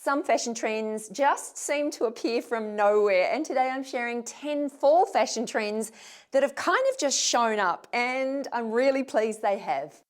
Some fashion trends just seem to appear from nowhere, and today I'm sharing 10 fall fashion trends that have kind of just shown up, and I'm really pleased they have.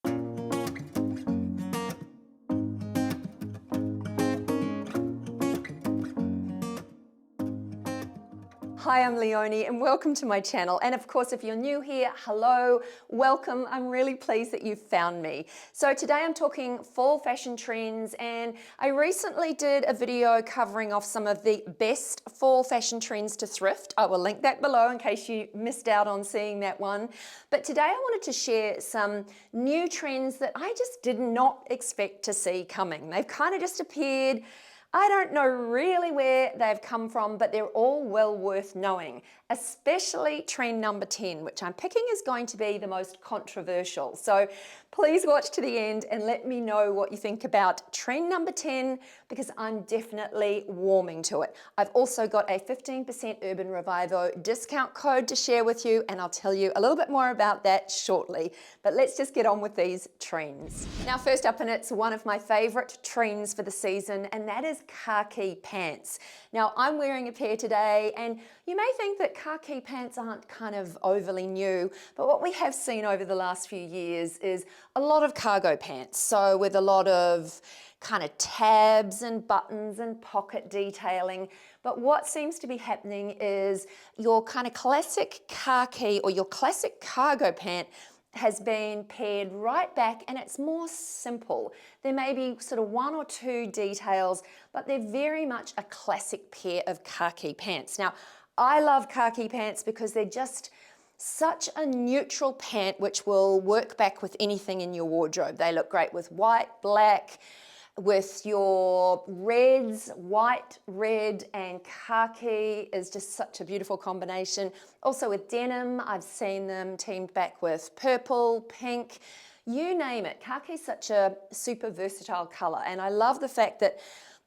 Hi, I'm Leonie and welcome to my channel. And of course, if you're new here, hello, welcome. I'm really pleased that you've found me. So today I'm talking fall fashion trends, and I recently did a video covering off some of the best fall fashion trends to thrift. I will link that below in case you missed out on seeing that one. But today I wanted to share some new trends that I just did not expect to see coming. They've kind of just appeared. I don't know really where they've come from, but they're all well worth knowing, especially trend number 10, which I'm picking is going to be the most controversial. So please watch to the end and let me know what you think about trend number 10, because I'm definitely warming to it. I've also got a 15% Urban Revivo discount code to share with you, and I'll tell you a little bit more about that shortly. But let's just get on with these trends. Now, first up, and it's one of my favorite trends for the season, and that is khaki pants. Now, I'm wearing a pair today, and you may think that khaki pants aren't kind of overly new, but what we have seen over the last few years is a lot of cargo pants. So with a lot of kind of tabs and buttons and pocket detailing. But what seems to be happening is your kind of classic khaki or your classic cargo pant has been pared right back, and it's more simple. There may be sort of one or two details, but they're very much a classic pair of khaki pants. Now, I love khaki pants because they're just such a neutral pant which will work back with anything in your wardrobe. They look great with white, black, with your reds. White, red, and khaki is just such a beautiful combination. Also with denim, I've seen them teamed back with purple, pink, you name it. Khaki is such a super versatile color, and I love the fact that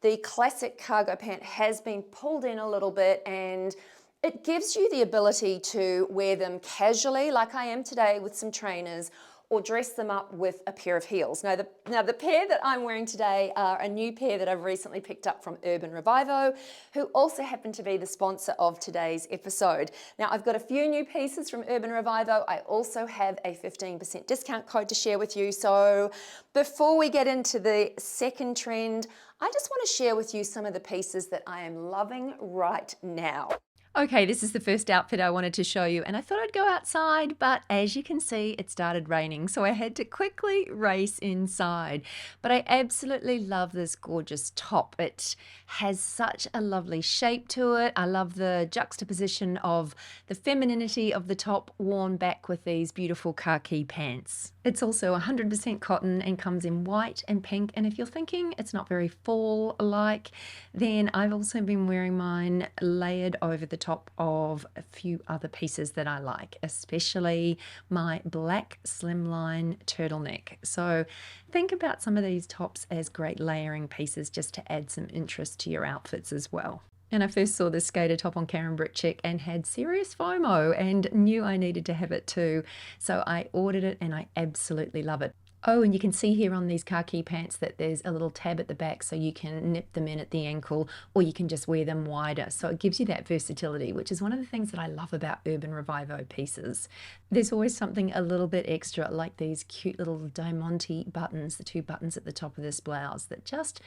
the classic cargo pant has been pulled in a little bit, and it gives you the ability to wear them casually, like I am today with some trainers, or dress them up with a pair of heels. Now the pair that I'm wearing today are a new pair that I've recently picked up from Urban Revivo, who also happen to be the sponsor of today's episode. Now, I've got a few new pieces from Urban Revivo. I also have a 15% discount code to share with you. So before we get into the second trend, I just want to share with you some of the pieces that I am loving right now. Okay, this is the first outfit I wanted to show you, and I thought I'd go outside, but as you can see, it started raining, so I had to quickly race inside. But I absolutely love this gorgeous top. It has such a lovely shape to it. I love the juxtaposition of the femininity of the top worn back with these beautiful khaki pants. It's also 100% cotton and comes in white and pink, and if you're thinking it's not very fall-like, then I've also been wearing mine layered over the top of a few other pieces that I like, especially my black slimline turtleneck. So think about some of these tops as great layering pieces just to add some interest to your outfits as well. And I first saw this skater top on Karen Britchick and had serious FOMO and knew I needed to have it too. So I ordered it and I absolutely love it. Oh, and you can see here on these khaki pants that there's a little tab at the back so you can nip them in at the ankle, or you can just wear them wider. So it gives you that versatility, which is one of the things that I love about Urban Revivo pieces. There's always something a little bit extra, like these cute little diamante buttons, the two buttons at the top of this blouse that just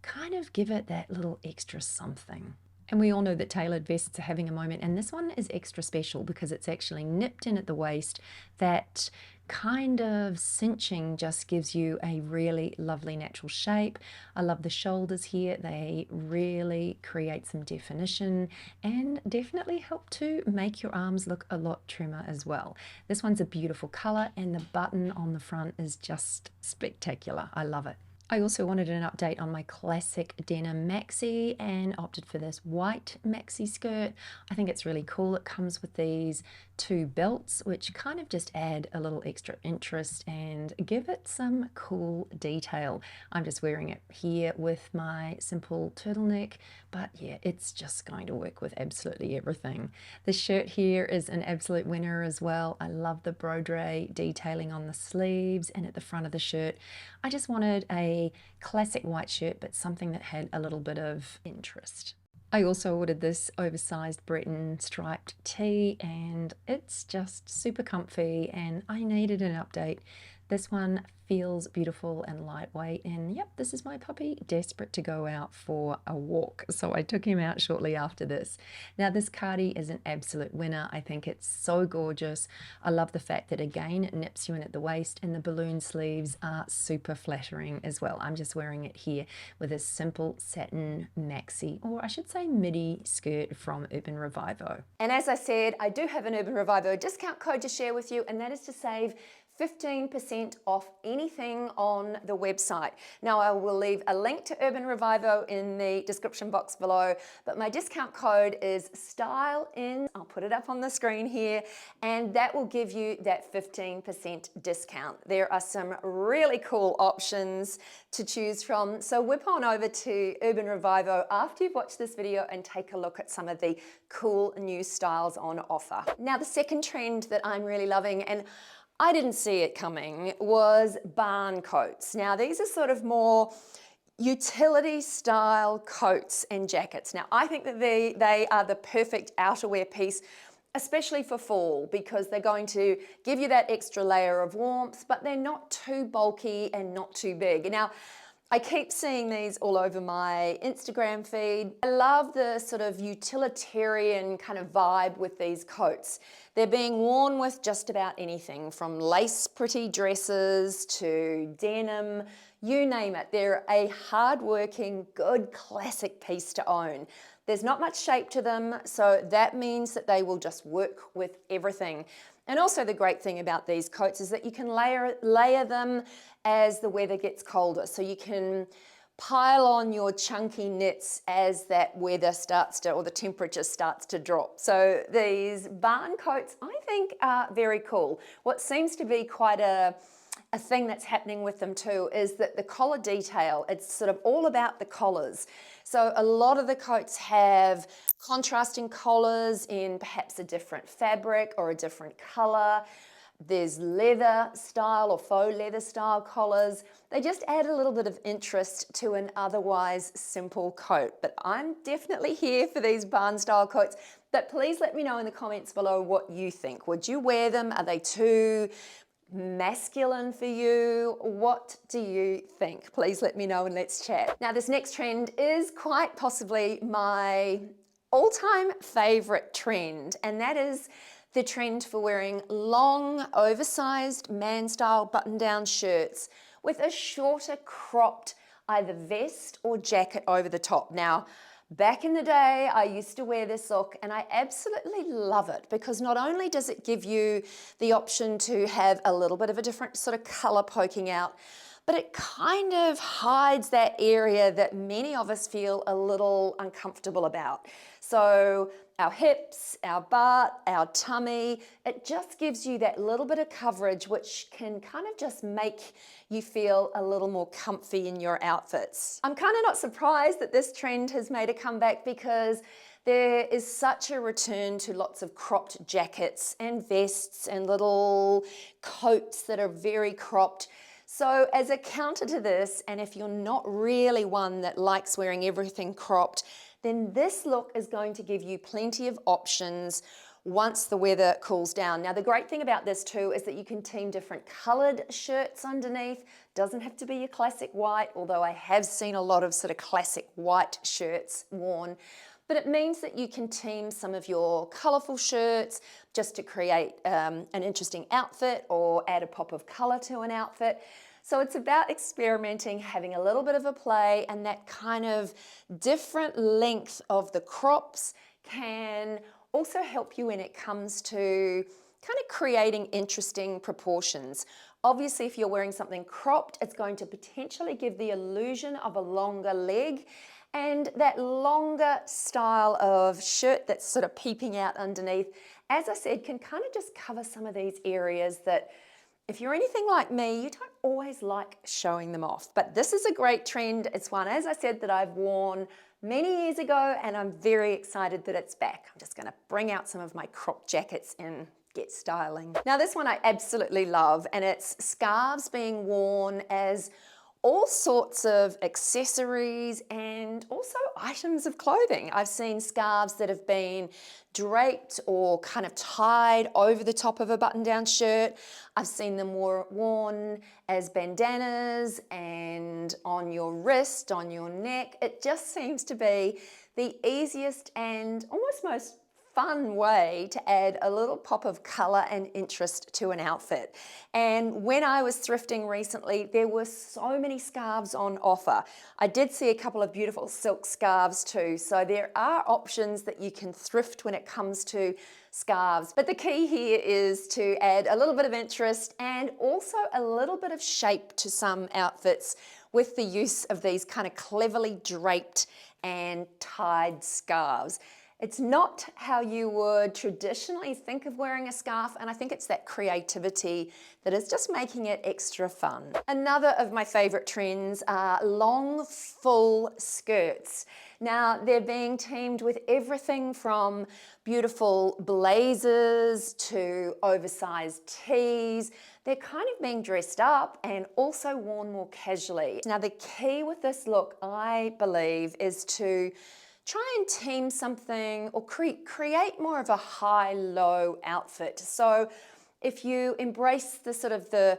kind of give it that little extra something. And we all know that tailored vests are having a moment, and this one is extra special because it's actually nipped in at the waist. That kind of cinching just gives you a really lovely natural shape. I love the shoulders here. They really create some definition and definitely help to make your arms look a lot trimmer as well. This one's a beautiful color, and the button on the front is just spectacular. I love it. I also wanted an update on my classic denim maxi and opted for this white maxi skirt. I think it's really cool. It comes with these two belts, which kind of just add a little extra interest and give it some cool detail. I'm just wearing it here with my simple turtleneck, but yeah, it's just going to work with absolutely everything. The shirt here is an absolute winner as well. I love the broderie detailing on the sleeves and at the front of the shirt. I just wanted a a classic white shirt, but something that had a little bit of interest. I also ordered this oversized Breton striped tee, and it's just super comfy, and I needed an update. This one feels beautiful and lightweight, and yep, this is my puppy, desperate to go out for a walk. So I took him out shortly after this. Now this cardi is an absolute winner. I think it's so gorgeous. I love the fact that again, it nips you in at the waist, and the balloon sleeves are super flattering as well. I'm just wearing it here with a simple satin maxi, or I should say midi skirt from Urban Revivo. And as I said, I do have an Urban Revivo discount code to share with you, and that is to save 15% off anything on the website. Now I will leave a link to Urban Revivo in the description box below, but my discount code is STYLEIN. I'll put it up on the screen here, and that will give you that 15% discount. There are some really cool options to choose from, so whip on over to Urban Revivo after you've watched this video and take a look at some of the cool new styles on offer. Now the second trend that I'm really loving, and I didn't see it coming, was barn coats. Now these are sort of more utility style coats and jackets. Now I think that they are the perfect outerwear piece, especially for fall, because they're going to give you that extra layer of warmth, but they're not too bulky and not too big. Now I keep seeing these all over my Instagram feed. I love the sort of utilitarian kind of vibe with these coats. They're being worn with just about anything, from lace pretty dresses to denim, you name it. They're a hard-working, good classic piece to own. There's not much shape to them, so that means that they will just work with everything. And also the great thing about these coats is that you can layer them as the weather gets colder. So you can pile on your chunky knits as that weather starts to, or the temperature starts to drop. So these barn coats, I think, are very cool. What seems to be quite a thing that's happening with them too is that the collar detail, it's sort of all about the collars. So a lot of the coats have contrasting collars in perhaps a different fabric or a different color. There's leather style or faux leather style collars. They just add a little bit of interest to an otherwise simple coat. But I'm definitely here for these barn style coats. But please let me know in the comments below what you think. Would you wear them? Are they too masculine for you? What do you think? Please let me know and let's chat. Now this next trend is quite possibly my all-time favorite trend, and that is the trend for wearing long, oversized man-style button-down shirts with a shorter cropped either vest or jacket over the top. Now, back in the day, I used to wear this look, and I absolutely love it because not only does it give you the option to have a little bit of a different sort of color poking out, but it kind of hides that area that many of us feel a little uncomfortable about. So our hips, our butt, our tummy, it just gives you that little bit of coverage which can kind of just make you feel a little more comfy in your outfits. I'm kind of not surprised that this trend has made a comeback because there is such a return to lots of cropped jackets and vests and little coats that are very cropped. So as a counter to this, and if you're not really one that likes wearing everything cropped, then this look is going to give you plenty of options once the weather cools down. Now the great thing about this too is that you can team different colored shirts underneath. Doesn't have to be your classic white, although I have seen a lot of sort of classic white shirts worn. But it means that you can team some of your colorful shirts just to create an interesting outfit or add a pop of color to an outfit. So it's about experimenting, having a little bit of a play, and that kind of different length of the crops can also help you when it comes to kind of creating interesting proportions. Obviously, if you're wearing something cropped, it's going to potentially give the illusion of a longer leg. And that longer style of shirt that's sort of peeping out underneath, as I said, can kind of just cover some of these areas that if you're anything like me, you don't always like showing them off. But this is a great trend. It's one, as I said, that I've worn many years ago, and I'm very excited that it's back. I'm just going to bring out some of my crop jackets and get styling. Now this one I absolutely love, and it's scarves being worn as all sorts of accessories and also items of clothing. I've seen scarves that have been draped or kind of tied over the top of a button-down shirt. I've seen them worn as bandanas and on your wrist, on your neck. It just seems to be the easiest and almost most fun way to add a little pop of color and interest to an outfit. And when I was thrifting recently, there were so many scarves on offer. I did see a couple of beautiful silk scarves too, so there are options that you can thrift when it comes to scarves. But the key here is to add a little bit of interest and also a little bit of shape to some outfits with the use of these kind of cleverly draped and tied scarves. It's not how you would traditionally think of wearing a scarf, and I think it's that creativity that is just making it extra fun. Another of my favorite trends are long, full skirts. Now, they're being teamed with everything from beautiful blazers to oversized tees. They're kind of being dressed up and also worn more casually. Now, the key with this look, I believe, is to try and team something or create more of a high-low outfit. So if you embrace the sort of the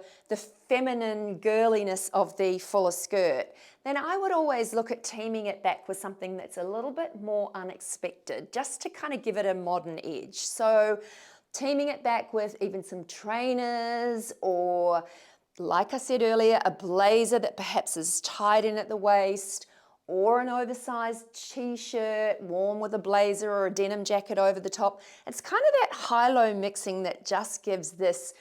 feminine girliness of the fuller skirt, then I would always look at teaming it back with something that's a little bit more unexpected, just to kind of give it a modern edge. So teaming it back with even some trainers, or like I said earlier, a blazer that perhaps is tied in at the waist, or an oversized t-shirt worn with a blazer or a denim jacket over the top. It's kind of that high-low mixing that just gives this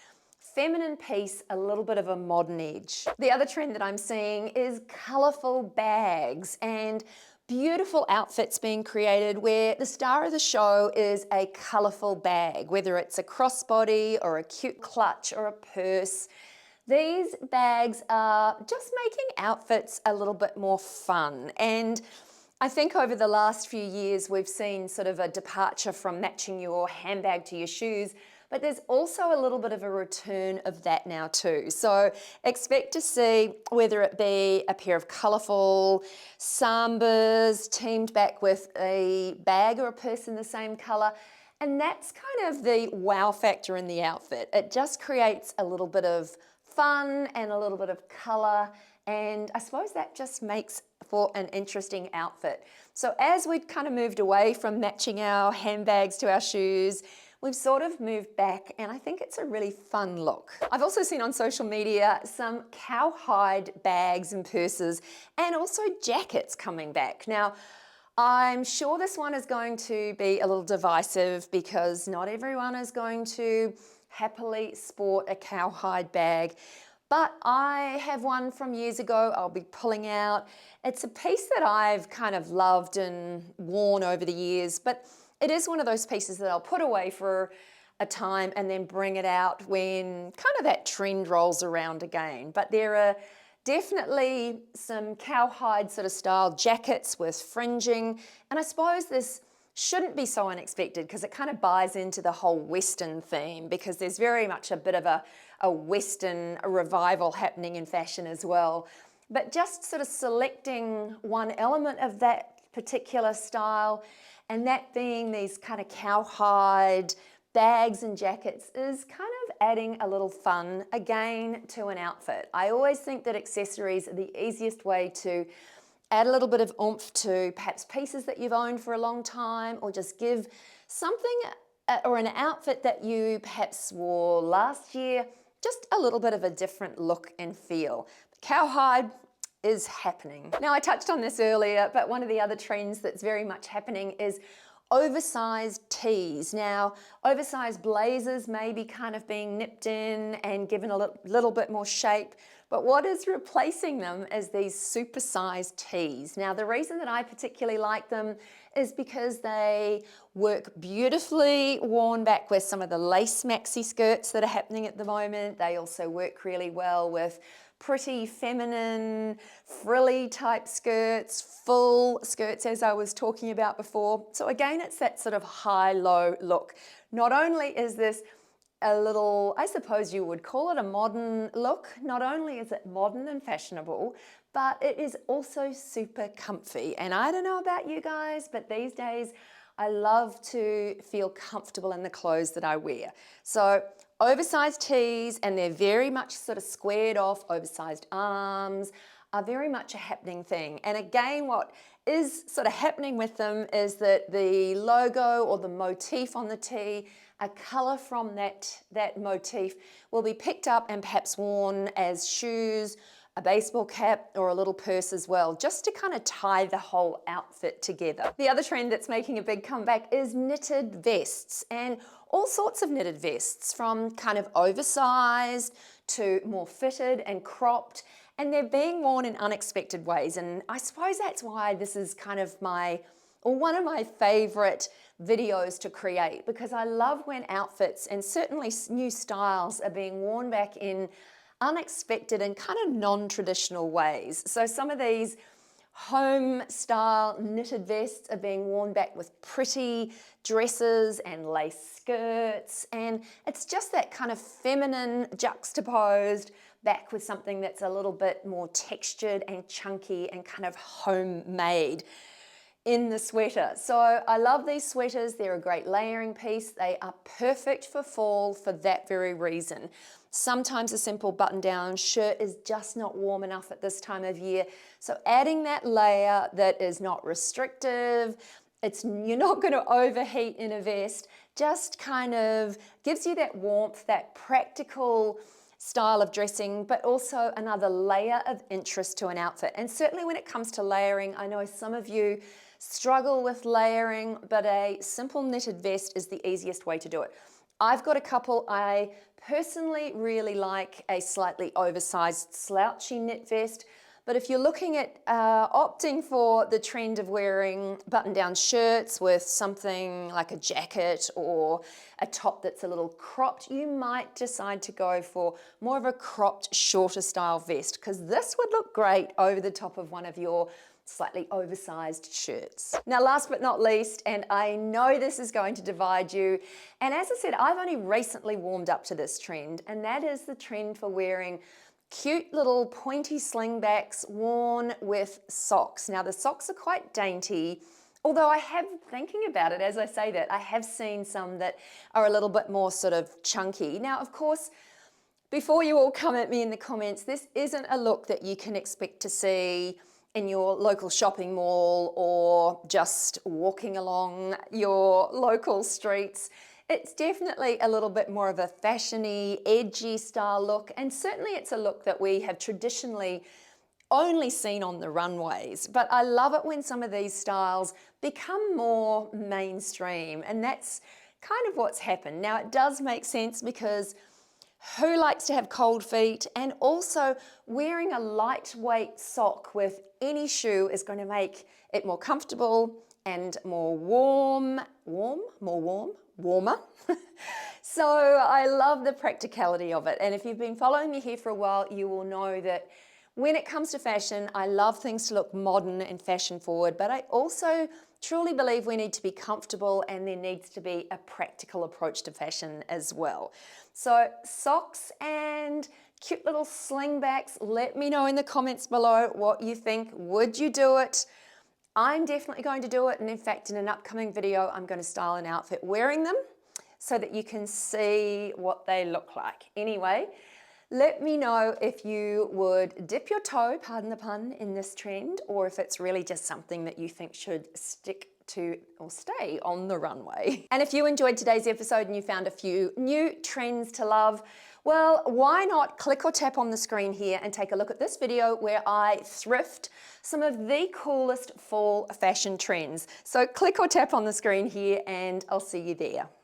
feminine piece a little bit of a modern edge. The other trend that I'm seeing is colorful bags and beautiful outfits being created where the star of the show is a colorful bag, whether it's a crossbody or a cute clutch or a purse. These bags are just making outfits a little bit more fun. And I think over the last few years, we've seen sort of a departure from matching your handbag to your shoes, but there's also a little bit of a return of that now too. So expect to see, whether it be a pair of colourful sambas teamed back with a bag or a purse in the same colour. And that's kind of the wow factor in the outfit. It just creates a little bit of fun and a little bit of colour, and I suppose that just makes for an interesting outfit. So as we've kind of moved away from matching our handbags to our shoes, we've sort of moved back, and I think it's a really fun look. I've also seen on social media some cowhide bags and purses and also jackets coming back. Now, I'm sure this one is going to be a little divisive because not everyone is going to happily sport a cowhide bag, but I have one from years ago I'll be pulling out. It's a piece that I've kind of loved and worn over the years, but it is one of those pieces that I'll put away for a time and then bring it out when kind of that trend rolls around again. But there are definitely some cowhide sort of style jackets with fringing, and I suppose this shouldn't be so unexpected because it kind of buys into the whole Western theme, because there's very much a bit of a Western revival happening in fashion as well. But just sort of selecting one element of that particular style, and that being these kind of cowhide bags and jackets, is kind of adding a little fun again to an outfit. I always think that accessories are the easiest way to add a little bit of oomph to perhaps pieces that you've owned for a long time, or just give something or an outfit that you perhaps wore last year just a little bit of a different look and feel. Cowhide is happening. Now, I touched on this earlier, but one of the other trends that's very much happening is oversized tees. Now, oversized blazers may be kind of being nipped in and given a little bit more shape, but what is replacing them is these supersized tees. Now, the reason that I particularly like them is because they work beautifully worn back with some of the lace maxi skirts that are happening at the moment. They also work really well with pretty feminine, frilly type skirts, full skirts as I was talking about before. So again, it's that sort of high-low look. Not only is this a little, I suppose you would call it a modern look. Not only is it modern and fashionable, but it is also super comfy. And I don't know about you guys, but these days I love to feel comfortable in the clothes that I wear. So oversized tees, and they're very much sort of squared off, oversized arms, are very much a happening thing. And again, what is sort of happening with them is that the logo or the motif on the tee, a color from that motif will be picked up and perhaps worn as shoes, a baseball cap, or a little purse as well, just to kind of tie the whole outfit together. The other trend that's making a big comeback is knitted vests, and all sorts of knitted vests, from kind of oversized to more fitted and cropped, and they're being worn in unexpected ways. And I suppose that's why this is kind of one of my favorite videos to create, because I love when outfits and certainly new styles are being worn back in unexpected and kind of non-traditional ways. So some of these home style knitted vests are being worn back with pretty dresses and lace skirts, and it's just that kind of feminine juxtaposed back with something that's a little bit more textured and chunky and kind of homemade in the sweater. So I love these sweaters. They're a great layering piece. They are perfect for fall for that very reason. Sometimes a simple button-down shirt is just not warm enough at this time of year. So adding that layer that is not restrictive, you're not going to overheat in a vest, just kind of gives you that warmth, that practical style of dressing, but also another layer of interest to an outfit. And certainly when it comes to layering, I know some of you struggle with layering, but a simple knitted vest is the easiest way to do it. I've got a couple. I personally really like a slightly oversized slouchy knit vest, but if you're looking at opting for the trend of wearing button-down shirts with something like a jacket or a top that's a little cropped, you might decide to go for more of a cropped, shorter style vest, because this would look great over the top of one of your slightly oversized shirts. Now, last but not least, and I know this is going to divide you, and as I said, I've only recently warmed up to this trend, and that is the trend for wearing cute little pointy slingbacks worn with socks. Now, the socks are quite dainty, although I have, thinking about it as I say that, I have seen some that are a little bit more sort of chunky. Now, of course, before you all come at me in the comments, this isn't a look that you can expect to see in your local shopping mall or just walking along your local streets. It's definitely a little bit more of a fashiony, edgy style look, and certainly it's a look that we have traditionally only seen on the runways. But I love it when some of these styles become more mainstream, and that's kind of what's happened. Now, it does make sense because who likes to have cold feet? And also wearing a lightweight sock with any shoe is going to make it more comfortable and more warmer. So I love the practicality of it. And if you've been following me here for a while, you will know that when it comes to fashion, I love things to look modern and fashion forward, but I also truly believe we need to be comfortable, and there needs to be a practical approach to fashion as well. So socks and cute little slingbacks, let me know in the comments below what you think. Would you do it? I'm definitely going to do it, and in fact in an upcoming video I'm going to style an outfit wearing them so that you can see what they look like. Anyway, let me know if you would dip your toe, pardon the pun, in this trend, or if it's really just something that you think should stick to or stay on the runway. And if you enjoyed today's episode and you found a few new trends to love, well, why not click or tap on the screen here and take a look at this video where I thrift some of the coolest fall fashion trends. So click or tap on the screen here and I'll see you there.